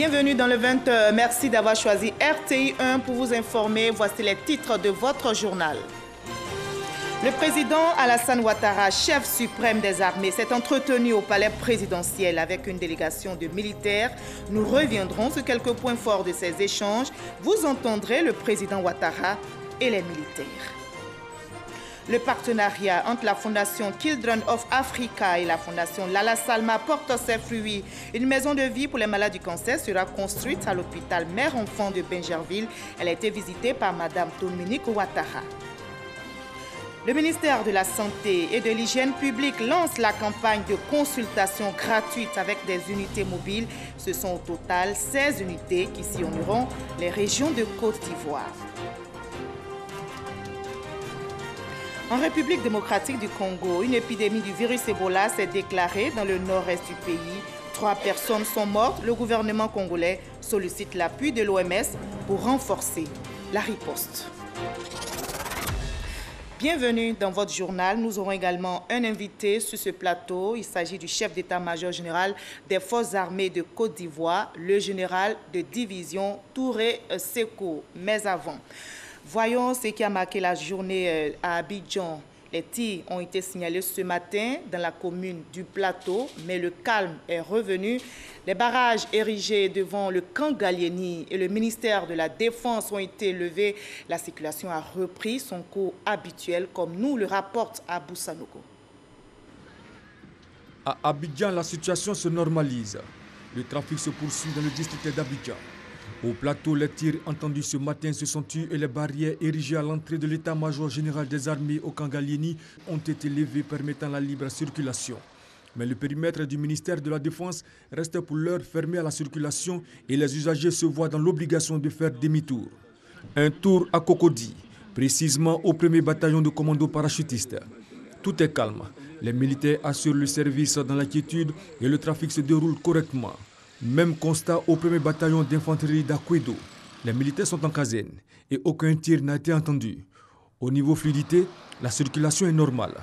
Bienvenue dans le 20h. Merci d'avoir choisi RTI 1 pour vous informer. Voici les titres de votre journal. Le président Alassane Ouattara, chef suprême des armées, s'est entretenu au palais présidentiel avec une délégation de militaires. Nous reviendrons sur quelques points forts de ces échanges. Vous entendrez le président Ouattara et les militaires. Le partenariat entre la Fondation Children of Africa et la Fondation Lala Salma porte ses fruits. Une maison de vie pour les malades du cancer sera construite à l'hôpital Mère-Enfant de Bingerville. Elle a été visitée par Mme Dominique Ouattara. Le ministère de la Santé et de l'Hygiène publique lance la campagne de consultation gratuite avec des unités mobiles. Ce sont au total 16 unités qui sillonneront les régions de Côte d'Ivoire. En République démocratique du Congo, une épidémie du virus Ebola s'est déclarée dans le nord-est du pays. 3 personnes sont mortes. Le gouvernement congolais sollicite l'appui de l'OMS pour renforcer la riposte. Bienvenue dans votre journal. Nous aurons également un invité sur ce plateau. Il s'agit du chef d'état-major général des forces armées de Côte d'Ivoire, le général de division Touré Seko. Mais avant, voyons ce qui a marqué la journée à Abidjan. Les tirs ont été signalés ce matin dans la commune du Plateau, mais le calme est revenu. Les barrages érigés devant le camp Gallieni et le ministère de la Défense ont été levés. La circulation a repris son cours habituel, comme nous le rapporte Abou Sanogo. À Abidjan, la situation se normalise. Le trafic se poursuit dans le district d'Abidjan. Au Plateau, les tirs entendus ce matin se sont tus et les barrières érigées à l'entrée de l'état-major général des armées au camp Gallieni ont été levées, permettant la libre circulation. Mais le périmètre du ministère de la Défense reste pour l'heure fermé à la circulation et les usagers se voient dans l'obligation de faire demi-tour. Un tour à Cocody, précisément au 1er bataillon de commandos parachutistes. Tout est calme. Les militaires assurent le service dans la quiétude et le trafic se déroule correctement. Même constat au 1er bataillon d'infanterie d'Akwedo. Les militaires sont en caserne et aucun tir n'a été entendu. Au niveau fluidité, la circulation est normale.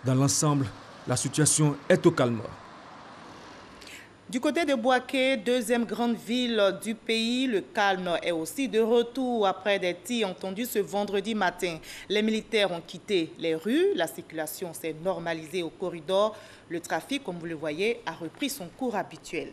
Dans l'ensemble, la situation est au calme. Du côté de Bouaké, deuxième grande ville du pays, le calme est aussi de retour après des tirs entendus ce vendredi matin. Les militaires ont quitté les rues, la circulation s'est normalisée au corridor. Le trafic, comme vous le voyez, a repris son cours habituel.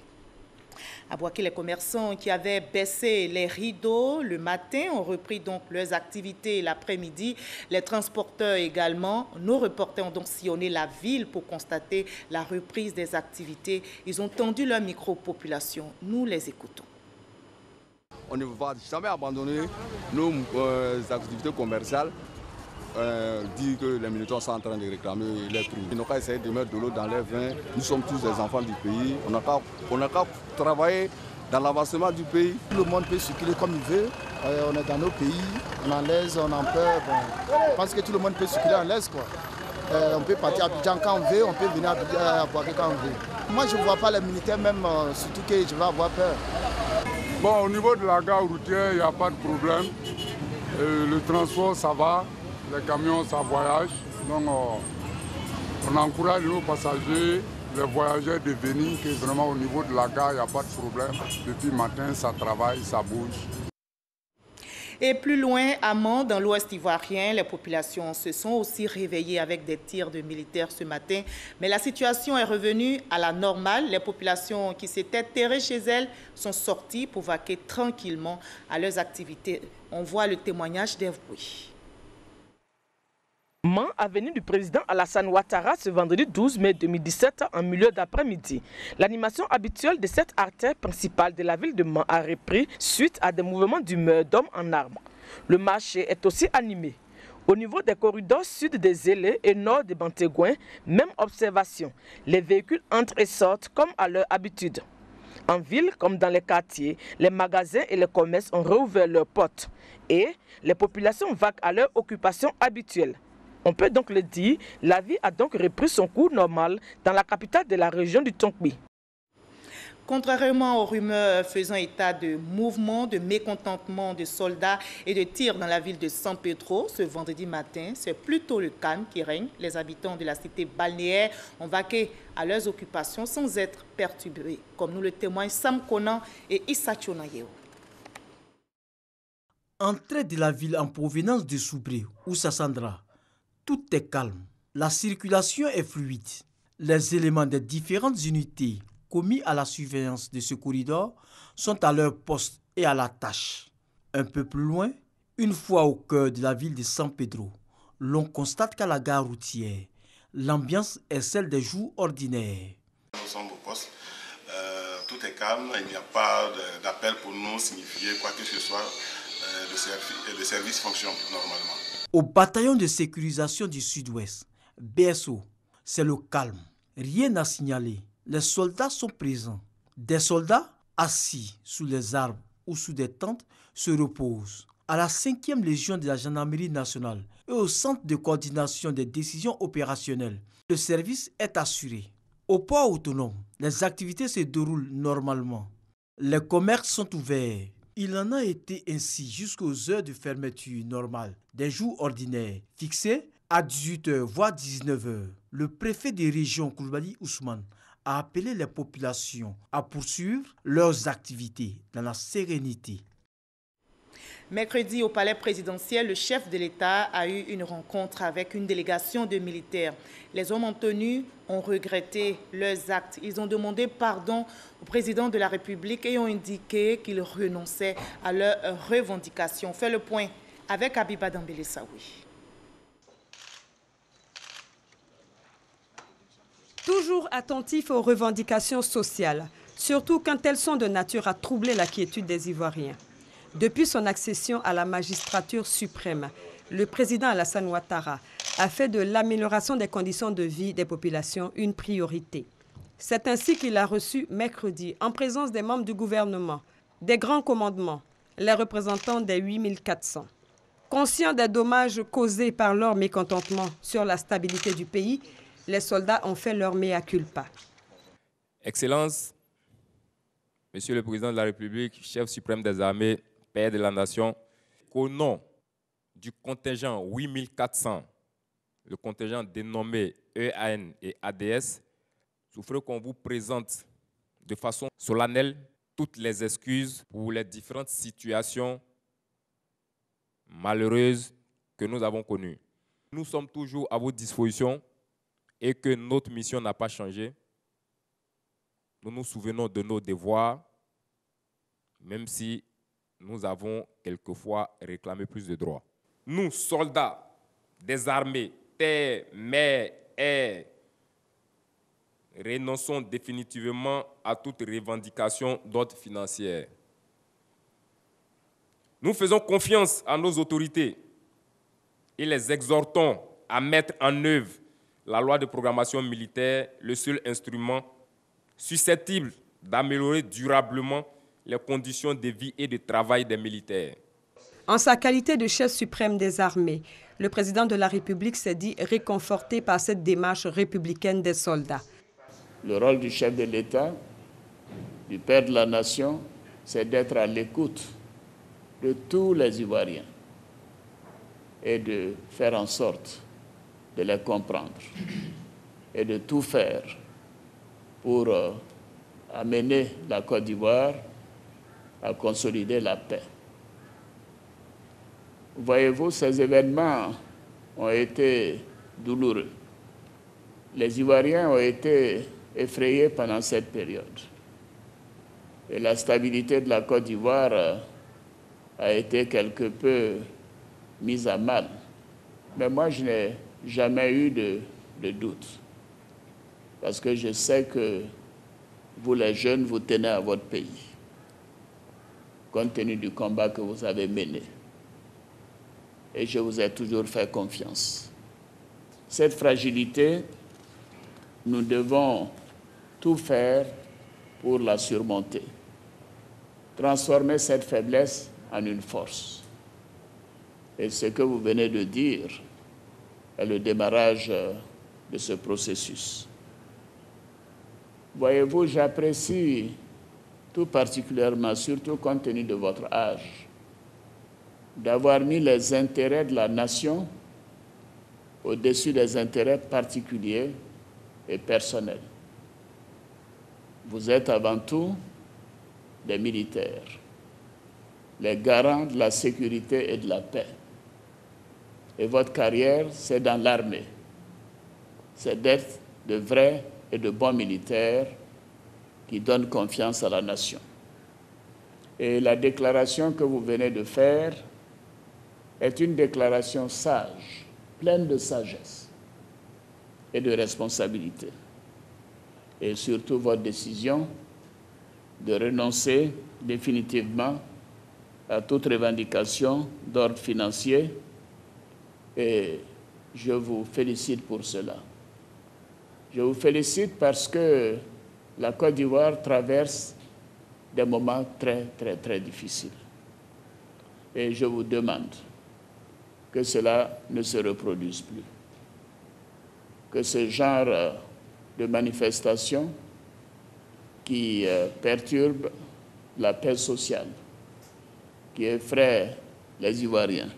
À Bouaké, les commerçants qui avaient baissé les rideaux le matin ont repris donc leurs activités l'après-midi. Les transporteurs également. Nos reporters ont donc sillonné la ville pour constater la reprise des activités. Ils ont tendu leur micro-population. Nous les écoutons. On ne va jamais abandonner nos activités commerciales. Dire que les militants sont en train de réclamer les prix. Ils n'ont qu'à essayer de mettre de l'eau dans les vins. Nous sommes tous des enfants du pays. On n'a qu'à travailler dans l'avancement du pays. Tout le monde peut circuler comme il veut. On est dans nos pays, on est en l'aise, on en peur. Bon, je pense que tout le monde peut circuler en l'aise. On peut partir à Abidjan quand on veut, on peut venir à Bouaké quand on veut. Moi, je ne vois pas les militaires même, surtout que je vais avoir peur. Bon, au niveau de la gare routière, il n'y a pas de problème. Le transport, ça va. Les camions, ça voyage. Donc, on encourage nos passagers, les voyageurs de venir, que vraiment au niveau de la gare, il n'y a pas de problème. Depuis le matin, ça travaille, ça bouge. Et plus loin, à Mans, dans l'ouest ivoirien, les populations se sont aussi réveillées avec des tirs de militaires ce matin. Mais la situation est revenue à la normale. Les populations qui s'étaient terrées chez elles sont sorties pour vaquer tranquillement à leurs activités. On voit le témoignage d'Ève Bouy. Mans, avenue du président Alassane Ouattara, ce vendredi 12 mai 2017 en milieu d'après-midi. L'animation habituelle de cette artère principale de la ville de Mans a repris suite à des mouvements d'humeur d'hommes en armes. Le marché est aussi animé. Au niveau des corridors sud des Zélés et nord des Bantegouin, même observation. Les véhicules entrent et sortent comme à leur habitude. En ville comme dans les quartiers, les magasins et les commerces ont rouvert leurs portes. Et les populations vaquent à leur occupation habituelle. On peut donc le dire, la vie a donc repris son cours normal dans la capitale de la région du Tonkbi. Contrairement aux rumeurs faisant état de mouvements de mécontentement de soldats et de tirs dans la ville de San Pedro, ce vendredi matin, c'est plutôt le calme qui règne. Les habitants de la cité balnéaire ont vaqué à leurs occupations sans être perturbés, comme nous le témoignent Sam Konan et Issa Chonayeo. Entrée de la ville en provenance de Soubré ou Sassandra, tout est calme. La circulation est fluide. Les éléments des différentes unités commis à la surveillance de ce corridor sont à leur poste et à la tâche. Un peu plus loin, une fois au cœur de la ville de San Pedro, l'on constate qu'à la gare routière, l'ambiance est celle des jours ordinaires. Nous sommes au poste, tout est calme, il n'y a pas d'appel pour nous signifier quoi que ce soit, le service fonctionne normalement. Au bataillon de sécurisation du Sud-Ouest, BSO, c'est le calme, rien à signaler. Les soldats sont présents. Des soldats assis sous les arbres ou sous des tentes se reposent. À la 5e Légion de la Gendarmerie nationale et au Centre de coordination des décisions opérationnelles, le service est assuré. Au port autonome, les activités se déroulent normalement. Les commerces sont ouverts. Il en a été ainsi jusqu'aux heures de fermeture normale des jours ordinaires, fixées à 18h voire 19h. Le préfet des régions Koulibaly Ousmane a appelé les populations à poursuivre leurs activités dans la sérénité. Mercredi, au palais présidentiel, le chef de l'État a eu une rencontre avec une délégation de militaires. Les hommes en tenue ont regretté leurs actes. Ils ont demandé pardon au président de la République et ont indiqué qu'ils renonçaient à leurs revendications. Fait le point avec Abiba Dambélé Saoui. Toujours attentif aux revendications sociales, surtout quand elles sont de nature à troubler la quiétude des Ivoiriens. Depuis son accession à la magistrature suprême, le président Alassane Ouattara a fait de l'amélioration des conditions de vie des populations une priorité. C'est ainsi qu'il a reçu mercredi, en présence des membres du gouvernement, des grands commandements, les représentants des 8400. Conscients des dommages causés par leur mécontentement sur la stabilité du pays, les soldats ont fait leur mea culpa. Excellence, Monsieur le Président de la République, chef suprême des armées, père de la nation, qu'au nom du contingent 8400, le contingent dénommé EAN et ADS, je voudrais qu'on vous présente de façon solennelle toutes les excuses pour les différentes situations malheureuses que nous avons connues. Nous sommes toujours à votre disposition et que notre mission n'a pas changé. Nous nous souvenons de nos devoirs, même si nous avons quelquefois réclamé plus de droits. Nous, soldats des armées, terre, mer, air, renonçons définitivement à toute revendication d'ordre financier. Nous faisons confiance à nos autorités et les exhortons à mettre en œuvre la loi de programmation militaire, le seul instrument susceptible d'améliorer durablement les conditions de vie et de travail des militaires. En sa qualité de chef suprême des armées, le président de la République s'est dit réconforté par cette démarche républicaine des soldats. Le rôle du chef de l'État, du père de la nation, c'est d'être à l'écoute de tous les Ivoiriens et de faire en sorte de les comprendre et de tout faire pour amener la Côte d'Ivoire à consolider la paix. Voyez-vous, ces événements ont été douloureux. Les Ivoiriens ont été effrayés pendant cette période. Et la stabilité de la Côte d'Ivoire a été quelque peu mise à mal. Mais moi, je n'ai jamais eu de doute. Parce que je sais que vous, les jeunes, vous tenez à votre pays, compte tenu du combat que vous avez mené. Et je vous ai toujours fait confiance. Cette fragilité, nous devons tout faire pour la surmonter. Transformer cette faiblesse en une force. Et ce que vous venez de dire est le démarrage de ce processus. Voyez-vous, j'apprécie tout particulièrement, surtout compte tenu de votre âge, d'avoir mis les intérêts de la nation au-dessus des intérêts particuliers et personnels. Vous êtes avant tout des militaires, les garants de la sécurité et de la paix. Et votre carrière, c'est dans l'armée. C'est d'être de vrais et de bons militaires qui donnent confiance à la nation. Et la déclaration que vous venez de faire est une déclaration sage, pleine de sagesse et de responsabilité. Et surtout votre décision de renoncer définitivement à toute revendication d'ordre financier. Et je vous félicite pour cela. Je vous félicite parce que la Côte d'Ivoire traverse des moments très difficiles. Et je vous demande que cela ne se reproduise plus. Que ce genre de manifestations qui perturbent la paix sociale, qui effraient les Ivoiriens,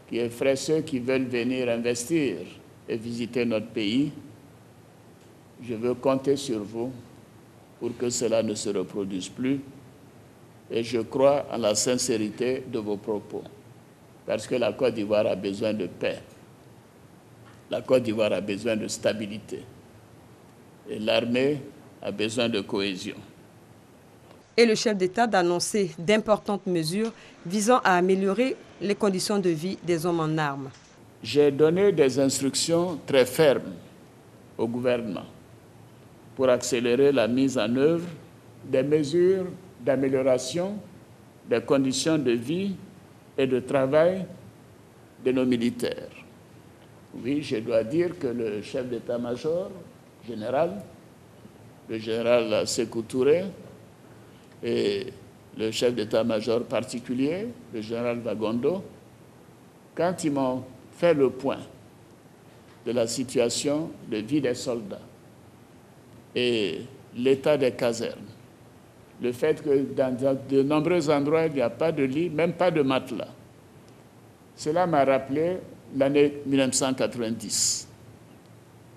qui effraient ceux qui veulent venir investir et visiter notre pays, je veux compter sur vous pour que cela ne se reproduise plus. Et je crois en la sincérité de vos propos. Parce que la Côte d'Ivoire a besoin de paix. La Côte d'Ivoire a besoin de stabilité. Et l'armée a besoin de cohésion. Et le chef d'État d'annoncer d'importantes mesures visant à améliorer les conditions de vie des hommes en armes. J'ai donné des instructions très fermes au gouvernement pour accélérer la mise en œuvre des mesures d'amélioration des conditions de vie et de travail de nos militaires. Oui, je dois dire que le chef d'état-major général, le général Sékou Touré, et le chef d'état-major particulier, le général Bagondo, quand ils m'ont fait le point de la situation de vie des soldats et l'état des casernes, le fait que dans de nombreux endroits, il n'y a pas de lit, même pas de matelas. Cela m'a rappelé l'année 1990,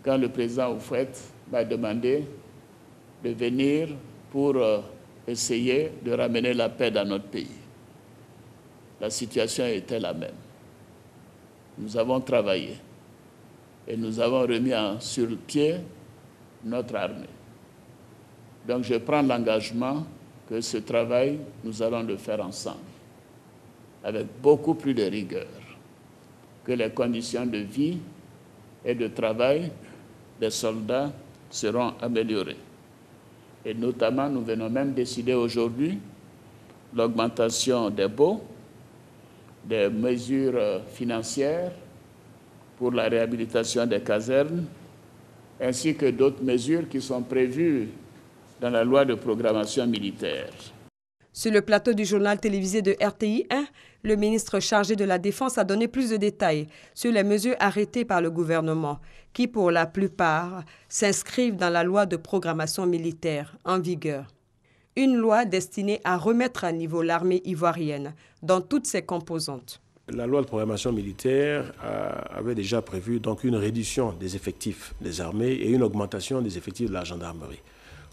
quand le président Houphouët m'a demandé de venir pour essayer de ramener la paix dans notre pays. La situation était la même. Nous avons travaillé et nous avons remis sur le pied notre armée. Donc je prends l'engagement que ce travail, nous allons le faire ensemble, avec beaucoup plus de rigueur, que les conditions de vie et de travail des soldats seront améliorées. Et notamment, nous venons même décider aujourd'hui l'augmentation des baux, des mesures financières pour la réhabilitation des casernes, ainsi que d'autres mesures qui sont prévues dans la loi de programmation militaire. Sur le plateau du journal télévisé de RTI 1, le ministre chargé de la Défense a donné plus de détails sur les mesures arrêtées par le gouvernement, qui pour la plupart s'inscrivent dans la loi de programmation militaire en vigueur. Une loi destinée à remettre à niveau l'armée ivoirienne dans toutes ses composantes. La loi de programmation militaire avait déjà prévu donc une réduction des effectifs des armées et une augmentation des effectifs de la gendarmerie.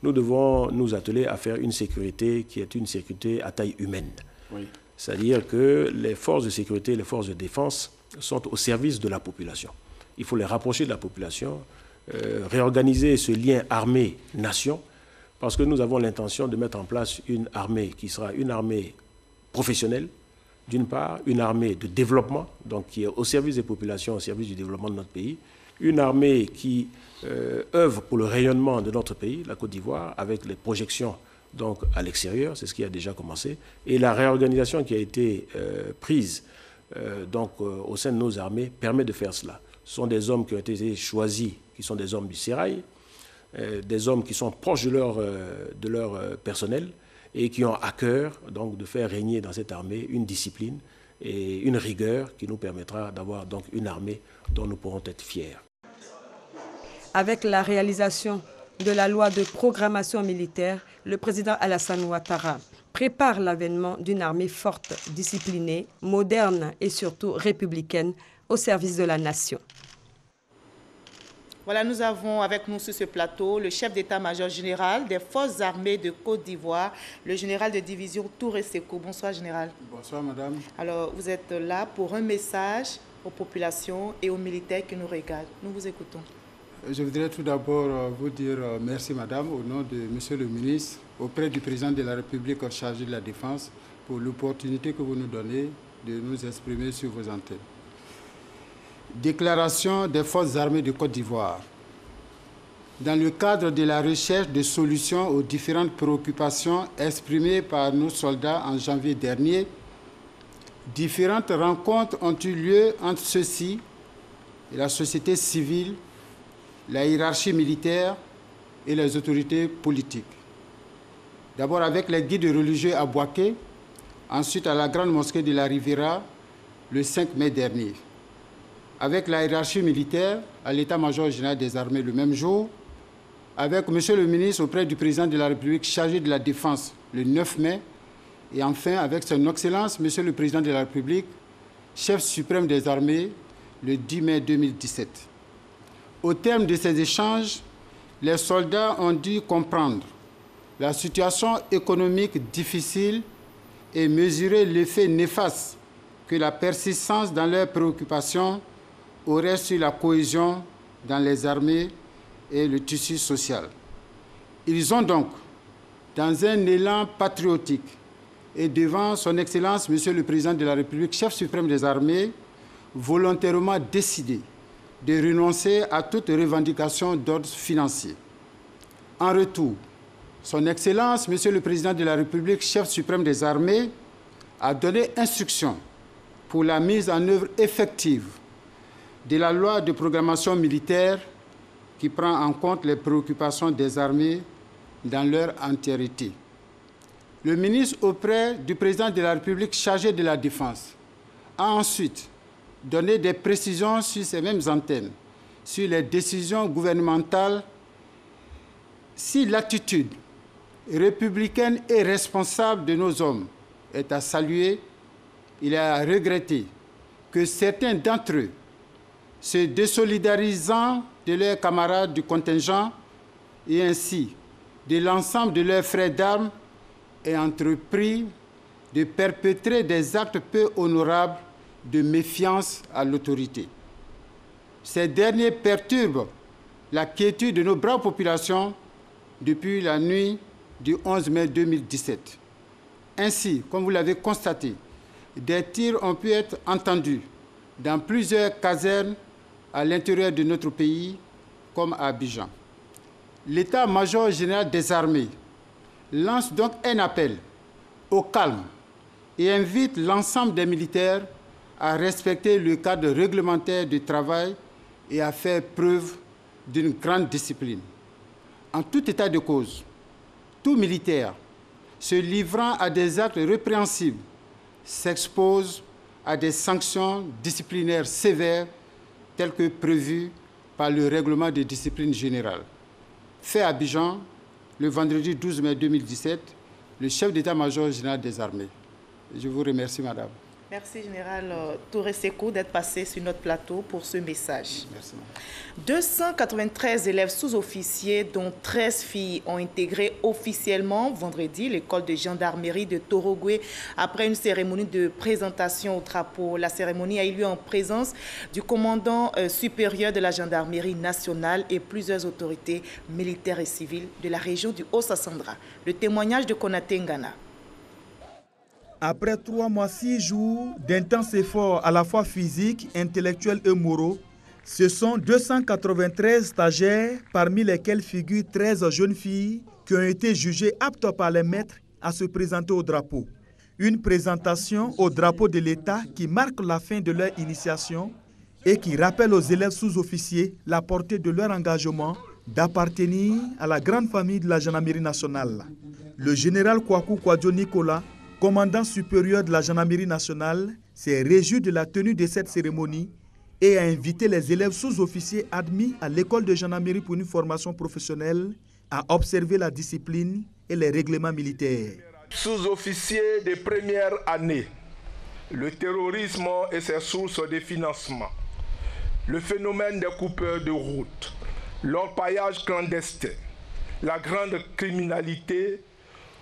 Nous devons nous atteler à faire une sécurité qui est une sécurité à taille humaine. Oui. C'est-à-dire que les forces de sécurité, les forces de défense sont au service de la population. Il faut les rapprocher de la population, réorganiser ce lien armée-nation, parce que nous avons l'intention de mettre en place une armée qui sera une armée professionnelle, d'une part, une armée de développement, donc qui est au service des populations, au service du développement de notre pays, une armée qui œuvre pour le rayonnement de notre pays, la Côte d'Ivoire, avec les projections donc, à l'extérieur, c'est ce qui a déjà commencé, et la réorganisation qui a été prise au sein de nos armées permet de faire cela. Ce sont des hommes qui ont été choisis, qui sont des hommes du sérail, des hommes qui sont proches de leur personnel, et qui ont à cœur donc, de faire régner dans cette armée une discipline et une rigueur qui nous permettra d'avoir donc une armée dont nous pourrons être fiers. Avec la réalisation de la loi de programmation militaire, le président Alassane Ouattara prépare l'avènement d'une armée forte, disciplinée, moderne et surtout républicaine au service de la nation. Voilà, nous avons avec nous sur ce plateau le chef d'état-major général des forces armées de Côte d'Ivoire, le général de division Touré Sekou. Bonsoir, général. Bonsoir, madame. Alors, vous êtes là pour un message aux populations et aux militaires qui nous regardent. Nous vous écoutons. Je voudrais tout d'abord vous dire merci, madame, au nom de monsieur le ministre, auprès du président de la République chargé de la Défense, pour l'opportunité que vous nous donnez de nous exprimer sur vos antennes. Déclaration des forces armées de Côte d'Ivoire. Dans le cadre de la recherche de solutions aux différentes préoccupations exprimées par nos soldats en janvier dernier, différentes rencontres ont eu lieu entre ceux-ci et la société civile, la hiérarchie militaire et les autorités politiques. D'abord avec les guides religieux à Bouaké, ensuite à la grande mosquée de la Riviera le 5 mai dernier. Avec la hiérarchie militaire à l'état-major général des armées le même jour, avec M. le ministre auprès du président de la République chargé de la Défense le 9 mai, et enfin avec son Excellence, M. le président de la République, chef suprême des armées, le 10 mai 2017. Au terme de ces échanges, les soldats ont dû comprendre la situation économique difficile et mesurer l'effet néfaste que la persistance dans leurs préoccupations aurait sur la cohésion dans les armées et le tissu social. Ils ont donc, dans un élan patriotique et devant son Excellence, Monsieur le Président de la République, chef suprême des armées, volontairement décidé de renoncer à toute revendication d'ordre financier. En retour, son Excellence, Monsieur le Président de la République, chef suprême des armées, a donné instruction pour la mise en œuvre effective de la loi de programmation militaire qui prend en compte les préoccupations des armées dans leur entièreté. Le ministre auprès du président de la République chargé de la Défense a ensuite donné des précisions sur ces mêmes antennes, sur les décisions gouvernementales. Si l'attitude républicaine et responsable de nos hommes est à saluer, il est à regretter que certains d'entre eux, se désolidarisant de leurs camarades du contingent et ainsi de l'ensemble de leurs frères d'armes, aient entrepris de perpétrer des actes peu honorables de méfiance à l'autorité. Ces derniers perturbent la quiétude de nos braves populations depuis la nuit du 11 mai 2017. Ainsi, comme vous l'avez constaté, des tirs ont pu être entendus dans plusieurs casernes à l'intérieur de notre pays, comme à Abidjan. L'état-major général des armées lance donc un appel au calme et invite l'ensemble des militaires à respecter le cadre réglementaire du travail et à faire preuve d'une grande discipline. En tout état de cause, tout militaire se livrant à des actes répréhensibles s'expose à des sanctions disciplinaires sévères telles que prévues par le règlement de discipline générale. Fait à Abidjan, le vendredi 12 mai 2017, le chef d'état-major général des armées. Je vous remercie, madame. Merci, général Touré Sekou, d'être passé sur notre plateau pour ce message. Merci. 293 élèves sous-officiers, dont 13 filles, ont intégré officiellement vendredi l'école de gendarmerie de Torogwe après une cérémonie de présentation au drapeau. La cérémonie a eu lieu en présence du commandant supérieur de la gendarmerie nationale et plusieurs autorités militaires et civiles de la région du Haut-Sassandra. Le témoignage de Konaté Ngana. Après 3 mois, 6 jours d'intenses efforts à la fois physiques, intellectuels et moraux, ce sont 293 stagiaires, parmi lesquels figurent 13 jeunes filles, qui ont été jugées aptes par les maîtres à se présenter au drapeau. Une présentation au drapeau de l'État qui marque la fin de leur initiation et qui rappelle aux élèves sous-officiers la portée de leur engagement d'appartenir à la grande famille de la gendarmerie nationale. Le général Kwaku Kwadjo Nicolas, commandant supérieur de la gendarmerie nationale, s'est réjoui de la tenue de cette cérémonie et a invité les élèves sous-officiers admis à l'école de gendarmerie pour une formation professionnelle à observer la discipline et les règlements militaires. Sous-officiers de première année, le terrorisme et ses sources de financement, le phénomène des coupeurs de route, l'orpaillage clandestin, la grande criminalité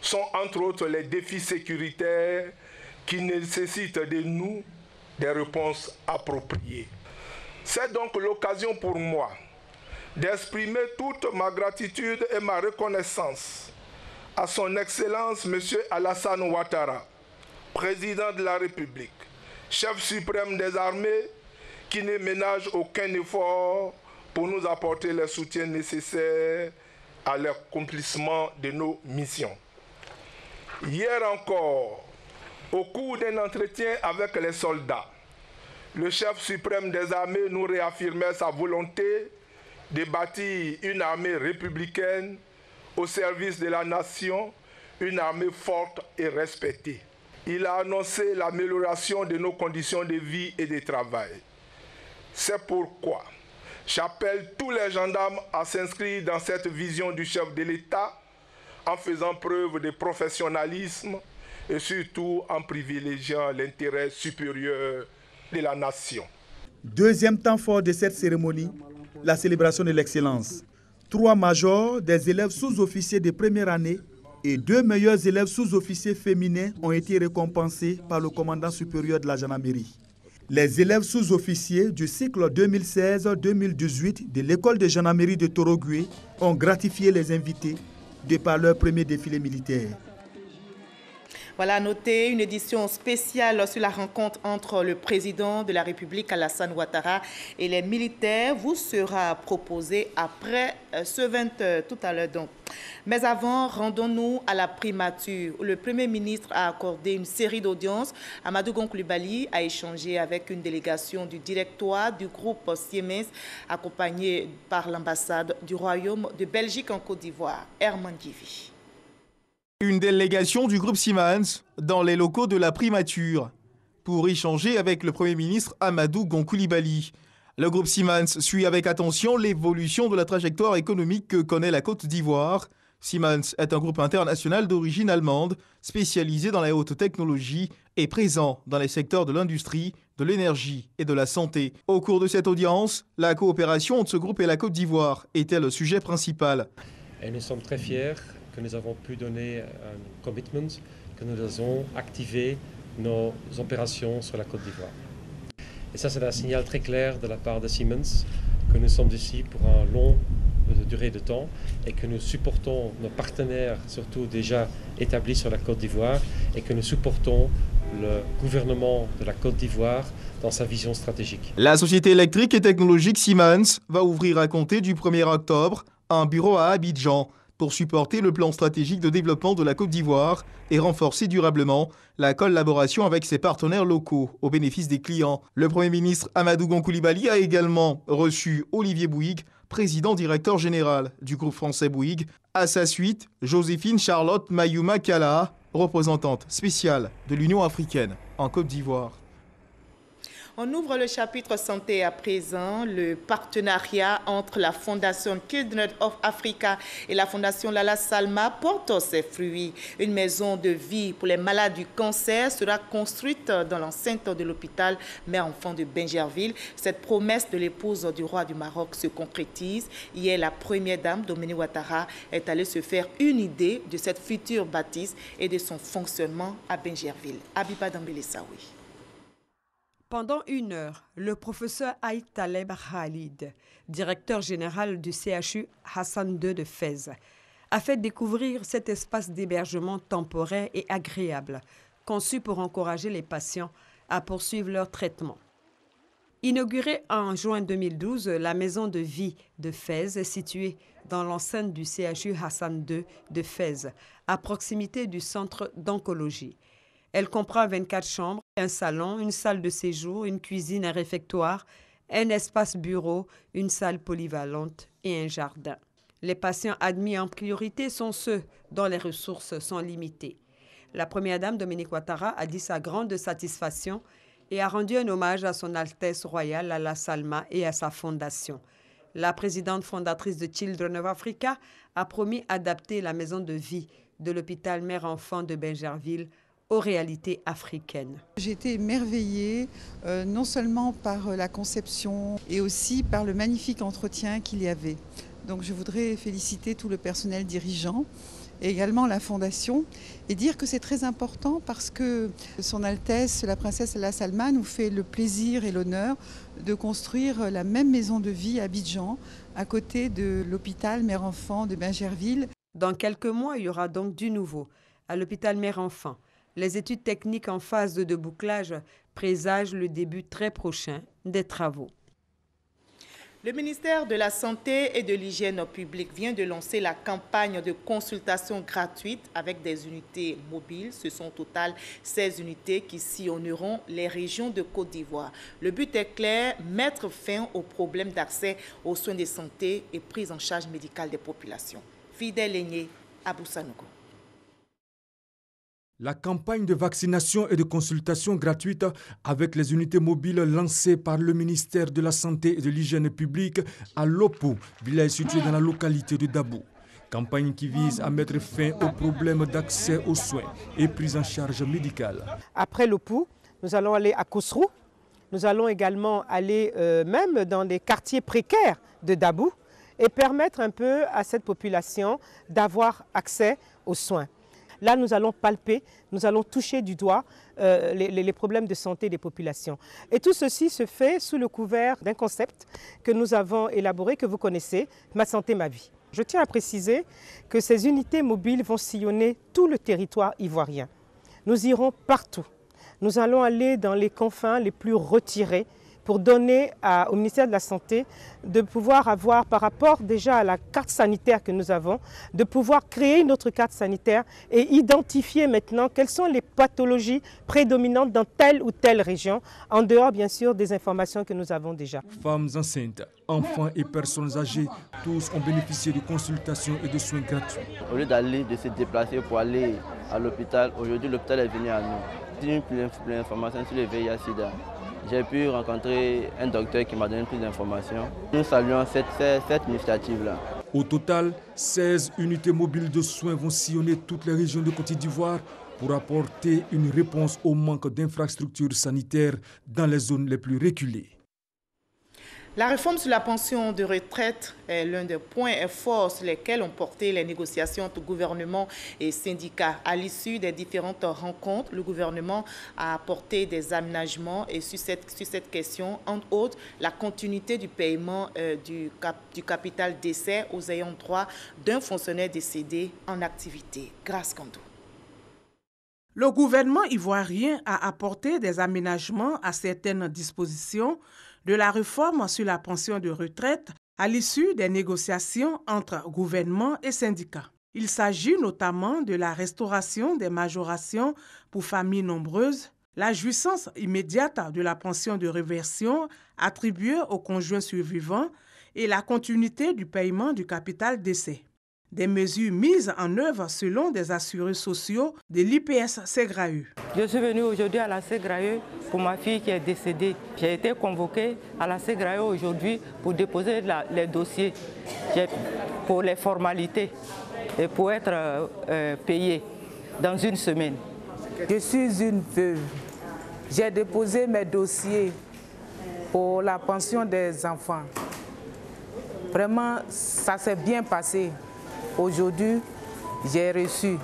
sont entre autres les défis sécuritaires qui nécessitent de nous des réponses appropriées. C'est donc l'occasion pour moi d'exprimer toute ma gratitude et ma reconnaissance à son Excellence M. Alassane Ouattara, président de la République, chef suprême des armées, qui ne ménage aucun effort pour nous apporter le soutien nécessaire à l'accomplissement de nos missions. Hier encore, au cours d'un entretien avec les soldats, le chef suprême des armées nous réaffirmait sa volonté de bâtir une armée républicaine au service de la nation, une armée forte et respectée. Il a annoncé l'amélioration de nos conditions de vie et de travail. C'est pourquoi j'appelle tous les gendarmes à s'inscrire dans cette vision du chef de l'État en faisant preuve de professionnalisme et surtout en privilégiant l'intérêt supérieur de la nation. Deuxième temps fort de cette cérémonie, la célébration de l'excellence. 3 majors, des élèves sous-officiers de première année et 2 meilleurs élèves sous-officiers féminins ont été récompensés par le commandant supérieur de la gendarmerie. Les élèves sous-officiers du cycle 2016-2018 de l'école de gendarmerie de Torogoué ont gratifié les invités de par leur premier défilé militaire. Voilà, à noter une édition spéciale sur la rencontre entre le président de la République, Alassane Ouattara, et les militaires vous sera proposée après ce 20h tout à l'heure. Donc. Mais avant, rendons-nous à la primature. Le Premier ministre a accordé une série d'audiences. Amadou Gon Coulibaly a échangé avec une délégation du directoire du groupe Siemens, accompagnée par l'ambassade du Royaume de Belgique en Côte d'Ivoire. Herman Givi. Une délégation du groupe Siemens dans les locaux de la primature pour échanger avec le Premier ministre Amadou Gon Coulibaly. Le groupe Siemens suit avec attention l'évolution de la trajectoire économique que connaît la Côte d'Ivoire. Siemens est un groupe international d'origine allemande spécialisé dans la haute technologie et présent dans les secteurs de l'industrie, de l'énergie et de la santé. Au cours de cette audience, la coopération entre ce groupe et la Côte d'Ivoire était le sujet principal. Et nous sommes très fiers que nous avons pu donner un commitment, que nous avons activé nos opérations sur la Côte d'Ivoire. Et ça, c'est un signal très clair de la part de Siemens, que nous sommes ici pour un long durée de temps et que nous supportons nos partenaires, surtout déjà établis sur la Côte d'Ivoire, et que nous supportons le gouvernement de la Côte d'Ivoire dans sa vision stratégique. La société électrique et technologique Siemens va ouvrir à compter du 1er octobre un bureau à Abidjan pour supporter le plan stratégique de développement de la Côte d'Ivoire et renforcer durablement la collaboration avec ses partenaires locaux au bénéfice des clients. Le Premier ministre Amadou Gon Coulibaly a également reçu Olivier Bouygues, président directeur général du groupe français Bouygues. À sa suite, Joséphine Charlotte Mayouma Kala, représentante spéciale de l'Union africaine en Côte d'Ivoire. On ouvre le chapitre santé à présent. Le partenariat entre la Fondation Kindred of Africa et la Fondation Lala Salma porte ses fruits. Une maison de vie pour les malades du cancer sera construite dans l'enceinte de l'hôpital Mère-Enfant de Bingerville. Cette promesse de l'épouse du roi du Maroc se concrétise. Hier, la première dame, Dominique Ouattara, est allée se faire une idée de cette future bâtisse et de son fonctionnement à Bingerville. Abiba Dambélé Saoui. Pendant 1 heure, le professeur Aïd Taleb Khalid, directeur général du CHU Hassan II de Fès, a fait découvrir cet espace d'hébergement temporaire et agréable, conçu pour encourager les patients à poursuivre leur traitement. Inaugurée en juin 2012, la maison de vie de Fès est située dans l'enceinte du CHU Hassan II de Fès, à proximité du centre d'oncologie. Elle comprend 24 chambres, un salon, une salle de séjour, une cuisine, un réfectoire, un espace bureau, une salle polyvalente et un jardin. Les patients admis en priorité sont ceux dont les ressources sont limitées. La première dame, Dominique Ouattara, a dit sa grande satisfaction et a rendu un hommage à son Altesse royale Lala Salma et à sa fondation. La présidente fondatrice de Children of Africa a promis d'adapter la maison de vie de l'hôpital mère-enfant de Bingerville aux réalités africaines. J'ai été émerveillée non seulement par la conception et aussi par le magnifique entretien qu'il y avait. Donc je voudrais féliciter tout le personnel dirigeant et également la Fondation et dire que c'est très important parce que Son Altesse, la princesse Ella Salma, nous fait le plaisir et l'honneur de construire la même maison de vie à Abidjan, à côté de l'hôpital mère-enfant de Bingerville. Dans quelques mois, il y aura donc du nouveau à l'hôpital mère-enfant. Les études techniques en phase de bouclage présagent le début très prochain des travaux. Le ministère de la Santé et de l'Hygiène publique vient de lancer la campagne de consultation gratuite avec des unités mobiles. Ce sont au total 16 unités qui sillonneront les régions de Côte d'Ivoire. Le but est clair, mettre fin aux problèmes d'accès aux soins de santé et prise en charge médicale des populations. Fidèle Aigné, Abou Sanogo. La campagne de vaccination et de consultation gratuite avec les unités mobiles lancées par le ministère de la Santé et de l'Hygiène publique à Lopo, village situé dans la localité de Dabou. Campagne qui vise à mettre fin aux problèmes d'accès aux soins et prise en charge médicale. Après Lopo, nous allons aller à Kousrou. Nous allons également aller même dans les quartiers précaires de Dabou et permettre un peu à cette population d'avoir accès aux soins. Là, nous allons palper, nous allons toucher du doigt les problèmes de santé des populations. Et tout ceci se fait sous le couvert d'un concept que nous avons élaboré, que vous connaissez, Ma santé, ma vie. Je tiens à préciser que ces unités mobiles vont sillonner tout le territoire ivoirien. Nous irons partout. Nous allons aller dans les confins les plus retirés pour donner au ministère de la Santé de pouvoir avoir, par rapport déjà à la carte sanitaire que nous avons, de pouvoir créer notre carte sanitaire et identifier maintenant quelles sont les pathologies prédominantes dans telle ou telle région, en dehors bien sûr des informations que nous avons déjà. Femmes enceintes, enfants et personnes âgées, tous ont bénéficié de consultations et de soins gratuits. Au lieu de se déplacer pour aller à l'hôpital, aujourd'hui l'hôpital est venu à nous. J'ai plus d'informations sur le VIH-Sida. J'ai pu rencontrer un docteur qui m'a donné plus d'informations. Nous saluons cette initiative-là. Au total, 16 unités mobiles de soins vont sillonner toutes les régions de Côte d'Ivoire pour apporter une réponse au manque d'infrastructures sanitaires dans les zones les plus reculées. La réforme sur la pension de retraite est l'un des points forts sur lesquels ont porté les négociations entre gouvernement et syndicats. À l'issue des différentes rencontres, le gouvernement a apporté des aménagements et sur cette question, entre autres, la continuité du paiement du capital décès aux ayants droit d'un fonctionnaire décédé en activité. Grâce Kandou. Le gouvernement ivoirien a apporté des aménagements à certaines dispositions de la réforme sur la pension de retraite à l'issue des négociations entre gouvernement et syndicats. Il s'agit notamment de la restauration des majorations pour familles nombreuses, la jouissance immédiate de la pension de réversion attribuée aux conjoints survivants et la continuité du paiement du capital décès. Des mesures mises en œuvre selon des assurés sociaux de l'IPS Ségraeux. Je suis venue aujourd'hui à la Ségraeux pour ma fille qui est décédée. J'ai été convoquée à la Ségraeux aujourd'hui pour déposer les dossiers pour les formalités et pour être payée dans une semaine. Je suis une veuve. J'ai déposé mes dossiers pour la pension des enfants. Vraiment, ça s'est bien passé. Aujourd'hui, j'ai reçu.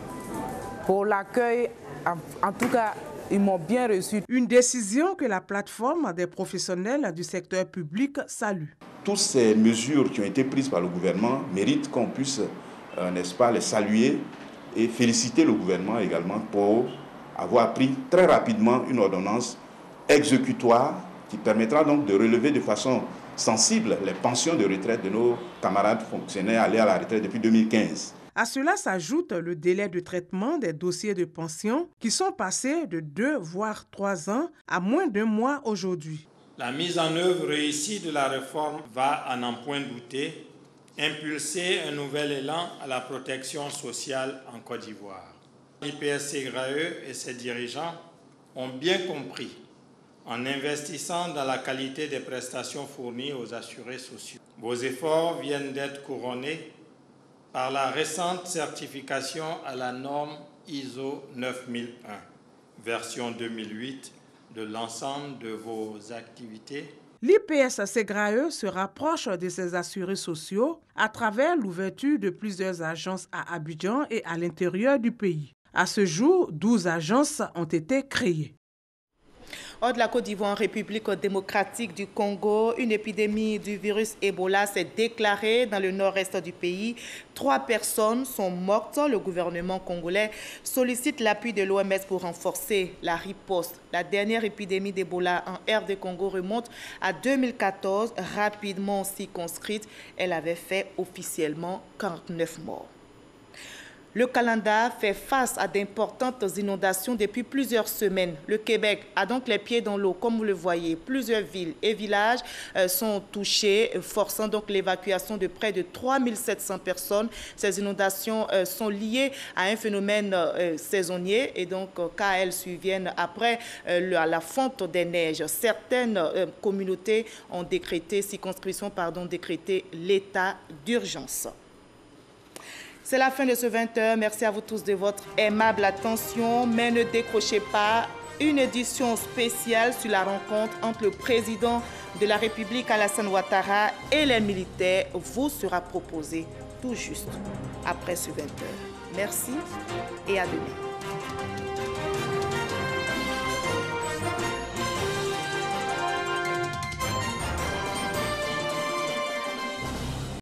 Pour l'accueil, en tout cas, ils m'ont bien reçu. Une décision que la plateforme des professionnels du secteur public salue. Toutes ces mesures qui ont été prises par le gouvernement méritent qu'on puisse, n'est-ce pas, les saluer et féliciter le gouvernement également pour avoir pris très rapidement une ordonnance exécutoire qui permettra donc de relever de façon sensible les pensions de retraite de nos camarades fonctionnaires allés à la retraite depuis 2015. À cela s'ajoute le délai de traitement des dossiers de pension qui sont passés de 2 voire 3 ans à moins d'1 mois aujourd'hui. La mise en œuvre réussie de la réforme va, à n'en point douter, impulser un nouvel élan à la protection sociale en Côte d'Ivoire. L'IPS Ségraeux et ses dirigeants ont bien compris en investissant dans la qualité des prestations fournies aux assurés sociaux. Vos efforts viennent d'être couronnés par la récente certification à la norme ISO 9001, version 2008, de l'ensemble de vos activités. L'IPS-SEGRAE se rapproche de ses assurés sociaux à travers l'ouverture de plusieurs agences à Abidjan et à l'intérieur du pays. À ce jour, 12 agences ont été créées. Hors de la Côte d'Ivoire, en République démocratique du Congo, une épidémie du virus Ebola s'est déclarée dans le nord-est du pays. 3 personnes sont mortes. Le gouvernement congolais sollicite l'appui de l'OMS pour renforcer la riposte. La dernière épidémie d'Ebola en RD Congo remonte à 2014, rapidement circonscrite. Elle avait fait officiellement 49 morts. Le Kalanda fait face à d'importantes inondations depuis plusieurs semaines. Le Québec a donc les pieds dans l'eau, comme vous le voyez. Plusieurs villes et villages sont touchés, forçant donc l'évacuation de près de 3700 personnes. Ces inondations sont liées à un phénomène saisonnier et donc car elles surviennent après la fonte des neiges. Certaines communautés ont décrété, décrété l'état d'urgence. C'est la fin de ce 20h. Merci à vous tous de votre aimable attention. Mais ne décrochez pas, une édition spéciale sur la rencontre entre le président de la République Alassane Ouattara et les militaires vous sera proposée tout juste après ce 20h. Merci et à demain.